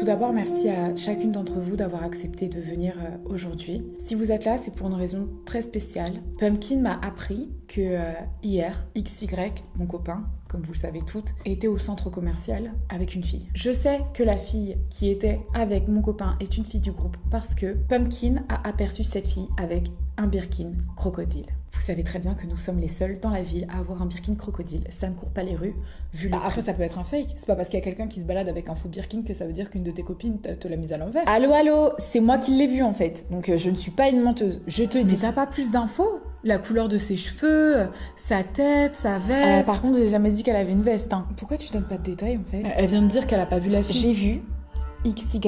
Tout d'abord, merci à chacune d'entre vous d'avoir accepté de venir aujourd'hui. Si vous êtes là, c'est pour une raison très spéciale. Pumpkin m'a appris que hier, XY, mon copain, comme vous le savez toutes, était au centre commercial avec une fille. Je sais que la fille qui était avec mon copain est une fille du groupe parce que Pumpkin a aperçu cette fille avec un Birkin crocodile. Vous savez très bien que nous sommes les seuls dans la ville à avoir un Birkin crocodile. Ça ne court pas les rues, vu le Après, ça peut être un fake. C'est pas parce qu'il y a quelqu'un qui se balade avec un faux Birkin que ça veut dire qu'une de tes copines te l'a mise à l'envers. Allô, c'est moi qui l'ai vu en fait. Donc je ne suis pas une menteuse. Je te dis. Mais t'as pas plus d'infos? La couleur de ses cheveux, sa tête, sa veste. Par contre, j'ai jamais dit qu'elle avait une veste. Hein. Pourquoi tu donnes pas de détails en fait? Elle vient de dire qu'elle a pas vu la fille. J'ai vu XY,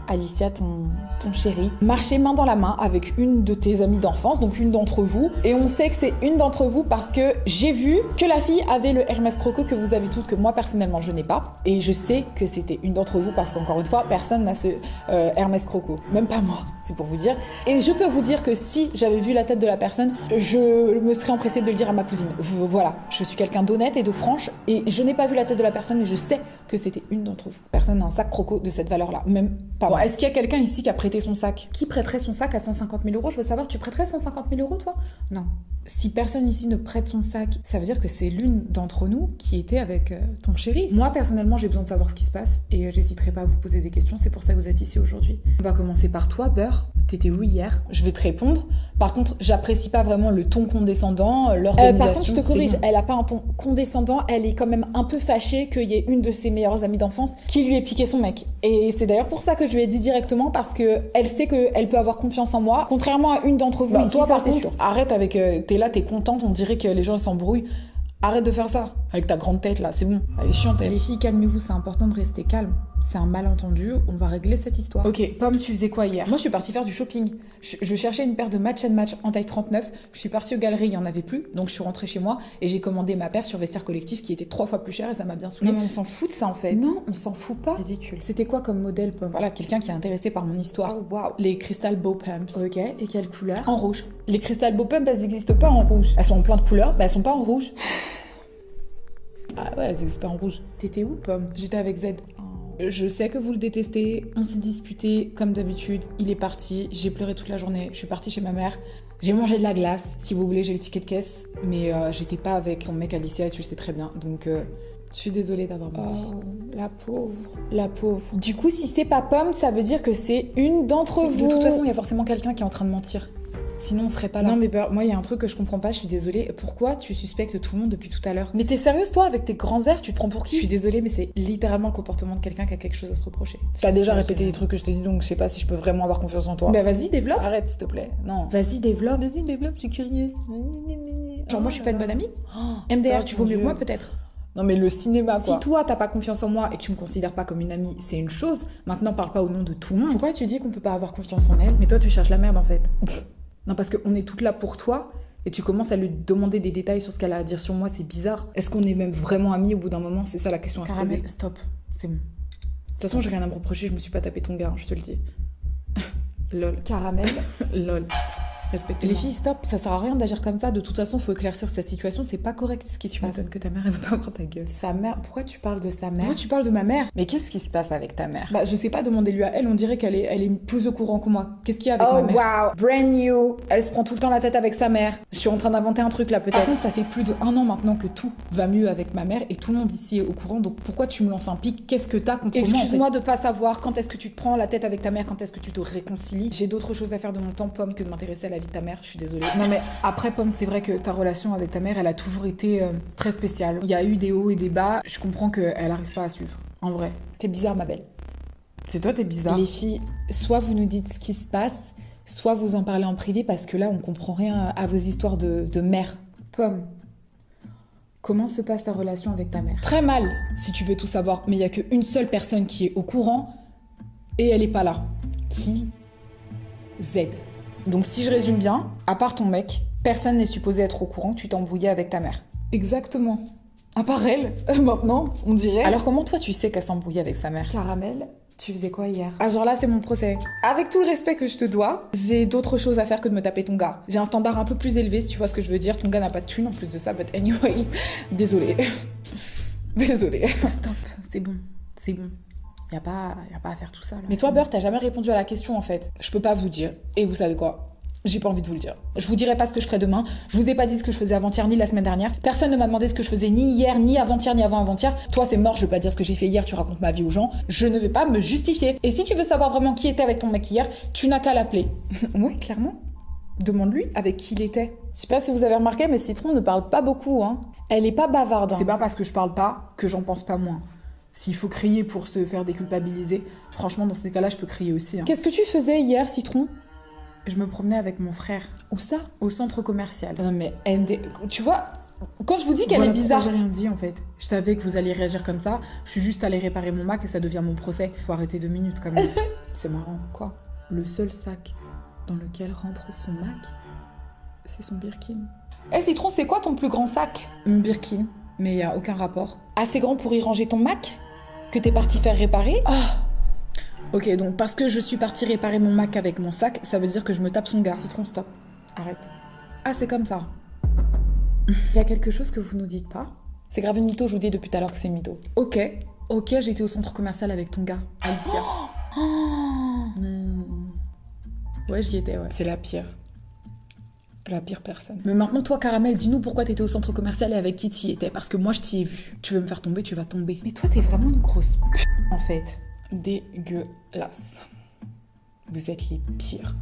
Alicia, ton chéri, marcher main dans la main avec une de tes amies d'enfance, donc une d'entre vous. Et on sait que c'est une d'entre vous parce que j'ai vu que la fille avait le Hermès Croco que vous avez toutes, que moi personnellement je n'ai pas. Et je sais que c'était une d'entre vous parce qu'encore une fois, personne n'a ce Hermès Croco. Même pas moi, c'est pour vous dire. Et je peux vous dire que si j'avais vu la tête de la personne, je me serais empressée de le dire à ma cousine. Voilà, je suis quelqu'un d'honnête et de franche et je n'ai pas vu la tête de la personne mais je sais que c'était une d'entre vous. Personne n'a un sac Croco de cette valeur-là, même pas moi. Est-ce qu'il y a quelqu'un ici qui a prêté son sac? Qui prêterait son sac à 150 000 euros? Je veux savoir, tu prêterais 150 000 euros, toi? Non. Si personne ici ne prête son sac, ça veut dire que c'est l'une d'entre nous qui était avec ton chéri. Moi, personnellement, j'ai besoin de savoir ce qui se passe et j'hésiterai pas à vous poser des questions. C'est pour ça que vous êtes ici aujourd'hui. On va commencer par toi, Beurre. T'étais où hier? Je vais te répondre. Par contre, j'apprécie pas vraiment le ton condescendant, l'organisation. Par contre, je te corrige, bon. Elle a pas un ton condescendant. Elle est quand même un peu fâchée qu'il y ait une de ses meilleures amies d'enfance qui lui ait piqué son mec. Et c'est d'ailleurs pour ça que je lui ai dit directement parce que elle sait qu'elle peut avoir confiance en moi, contrairement à une d'entre vous. Bah, ici, toi, ça, par c'est contre, sûr. arrête avec... t'es là, t'es contente, on dirait que les gens s'embrouillent. Arrête de faire ça. Avec ta grande tête, là, c'est bon. Elle est chiante, elle. Les filles, calmez-vous, c'est important de rester calme. C'est un malentendu, on va régler cette histoire. Ok, Pomme, tu faisais quoi hier? Moi, je suis partie faire du shopping. Je cherchais une paire de Match and Match en taille 39. Je suis partie aux galeries, il n'y en avait plus. Donc, je suis rentrée chez moi et j'ai commandé ma paire sur Vestiaire Collectif qui était 3 fois plus chère et ça m'a bien saoulée. Non, mais on s'en fout de ça, en fait. Non, on s'en fout pas. Ridicule. C'était quoi comme modèle, Pomme? Voilà, quelqu'un qui est intéressé par mon histoire. Oh, waouh. Les Crystal Bow Pumps. Ok, et quelle couleur? En rouge. Les Crystal Bow Pumps, elles n'existent pas en rouge. Elles sont en plein de couleurs, mais elles sont pas en rouge. Ah ouais, elles n'existent pas en rouge. T'étais où, Pomme? J'étais avec Z. Je sais que vous le détestez, on s'est disputé comme d'habitude, il est parti, j'ai pleuré toute la journée, je suis partie chez ma mère, j'ai mangé de la glace, si vous voulez j'ai le ticket de caisse, mais j'étais pas avec ton mec Alicia et tu le sais très bien, donc je suis désolée d'avoir menti. Oh, la pauvre. Du coup, si c'est pas Pomme, ça veut dire que c'est une d'entre vous. De toute façon, il y a forcément quelqu'un qui est en train de mentir. Sinon, on serait pas là. Non mais Beurre, moi il y a un truc que je comprends pas, je suis désolée. Pourquoi tu suspectes tout le monde depuis tout à l'heure? Mais t'es sérieuse toi avec tes grands airs? Tu te prends pour qui? Je suis désolée mais c'est littéralement le comportement de quelqu'un qui a quelque chose à se reprocher. T'as déjà répété les trucs que je t'ai dit donc je sais pas si je peux vraiment avoir confiance en toi. Bah vas-y développe. Arrête s'il te plaît. Non. Vas-y développe. Je suis curieuse. Genre moi je suis pas une bonne amie? MDR, MDR, tu vaux mieux que moi peut-être? Non mais le cinéma quoi. Si toi t'as pas confiance en moi et que tu me considères pas comme une amie, c'est une chose. Maintenant parle pas au nom de tout le monde. Pourquoi tu dis qu'on peut pas avoir confiance en elle? Mais toi tu cherches la merde en fait. Non, parce qu'on est toutes là pour toi et tu commences à lui demander des détails sur ce qu'elle a à dire sur moi, c'est bizarre. Est-ce qu'on est même vraiment amis au bout d'un moment? C'est ça la question à se poser. Caramel, stop, c'est bon. De toute façon, j'ai rien à me reprocher, je me suis pas tapé ton gars, hein, je te le dis. Lol. Caramel. Lol. Respectez-moi. Les filles, stop, ça sert à rien d'agir comme ça. De toute façon, faut éclaircir cette situation, c'est pas correct ce qui se Tu passe. m'étonnes que ta mère, elle veut pas prendre ta gueule. Sa mère, pourquoi tu parles de sa mère? Pourquoi tu parles de ma mère? Mais qu'est-ce qui se passe avec ta mère? Bah, je sais pas, demandez-lui à elle, on dirait qu'elle est plus au courant que moi. Qu'est-ce qu'il y a avec ma Oh mère? wow, brand new. Elle se prend tout le temps la tête avec sa mère. Je suis en train d'inventer un truc là peut-être. Par contre, ça fait plus de 1 an maintenant que tout va mieux avec ma mère et tout le monde ici est au courant. Donc pourquoi tu me lances un pic? Qu'est-ce que t'as contre moi? Excuse-moi de pas savoir quand est-ce que tu te prends la tête avec ta mère, quand est-ce que tu te réconcilies. J'ai d'autres choses à faire de mon temps, Pomme, que de m'intéresser à la vie de ta mère. Je suis désolée. Non mais après, Pomme, c'est vrai que ta relation avec ta mère, elle a toujours été très spéciale. Il y a eu des hauts et des bas. Je comprends qu'elle arrive pas à suivre. En vrai. T'es bizarre, ma belle. C'est toi, t'es bizarre. Les filles, soit vous nous dites ce qui se passe, soit vous en parlez en privé parce que là, on comprend rien à vos histoires de mère. Pomme, Comment se passe ta relation avec ta mère? très mal, si tu veux tout savoir. Mais il y a qu'une seule personne qui est au courant et elle est pas là. Qui? Z. Donc si je résume bien, à part ton mec, personne n'est supposé être au courant que tu t'es embrouillé avec ta mère. Exactement. À part elle, maintenant, on dirait. Alors comment toi tu sais qu'elle s'embrouillait avec sa mère? Caramel, Tu faisais quoi hier? ah genre là c'est mon procès. Avec tout le respect que je te dois, j'ai d'autres choses à faire que de me taper ton gars. J'ai un standard un peu plus élevé si tu vois ce que je veux dire. Ton gars n'a pas de thune en plus de ça, but anyway, désolée. Désolée. Stop, c'est bon, c'est bon. Y a pas à faire tout ça, là. Mais toi, Beurre, t'as jamais répondu à la question, en fait. Je peux pas vous dire. Et vous savez quoi? J'ai pas envie de vous le dire. Je vous dirai pas ce que je ferai demain. Je vous ai pas dit ce que je faisais avant-hier ni la semaine dernière. Personne ne m'a demandé ce que je faisais ni hier, ni avant-hier, ni avant-avant-hier. Toi, c'est mort, je vais pas dire ce que j'ai fait hier, tu racontes ma vie aux gens. Je ne vais pas me justifier. Et si tu veux savoir vraiment qui était avec ton mec hier, tu n'as qu'à l'appeler. Ouais, clairement. Demande-lui avec qui il était. Je sais pas si vous avez remarqué, mais Citron ne parle pas beaucoup, hein. Elle est pas bavarde. Hein. C'est pas parce que je parle pas que j'en pense pas moins. S'il faut crier pour se faire déculpabiliser, franchement, dans ces cas-là, je peux crier aussi. Hein. Qu'est-ce que tu faisais hier, Citron? Je me promenais avec mon frère. Où ça? Au centre commercial. Non mais tu vois, quand je vous dis qu'elle est bizarre... J'ai rien dit en fait. Je savais que vous alliez réagir comme ça. Je suis juste allée réparer mon Mac et ça devient mon procès. Faut arrêter 2 minutes quand même. C'est marrant. Quoi? Le seul sac dans lequel rentre son Mac, c'est son Birkin. Eh Citron, c'est quoi ton plus grand sac? Mon Birkin, mais il y a aucun rapport. Assez grand pour y ranger ton Mac? Que t'es parti faire réparer? Ah. Ok, donc parce que je suis partie réparer mon Mac avec mon sac, ça veut dire que je me tape son gars. Citron, stop. Arrête. Ah, c'est comme ça. Il y a quelque chose que vous nous dites pas? C'est grave une mytho, je vous dis depuis tout à l'heure que c'est une mytho. Ok, j'étais au centre commercial avec ton gars, Alicia. Ouais, j'y étais, ouais. C'est la pire. La pire personne. Mais maintenant, toi, Caramel, dis-nous pourquoi t'étais au centre commercial et avec qui t'y étais. Parce que moi, je t'y ai vu. Tu veux me faire tomber, tu vas tomber. Mais toi, t'es vraiment une grosse p***, en fait. Dégueulasse. Vous êtes les pires.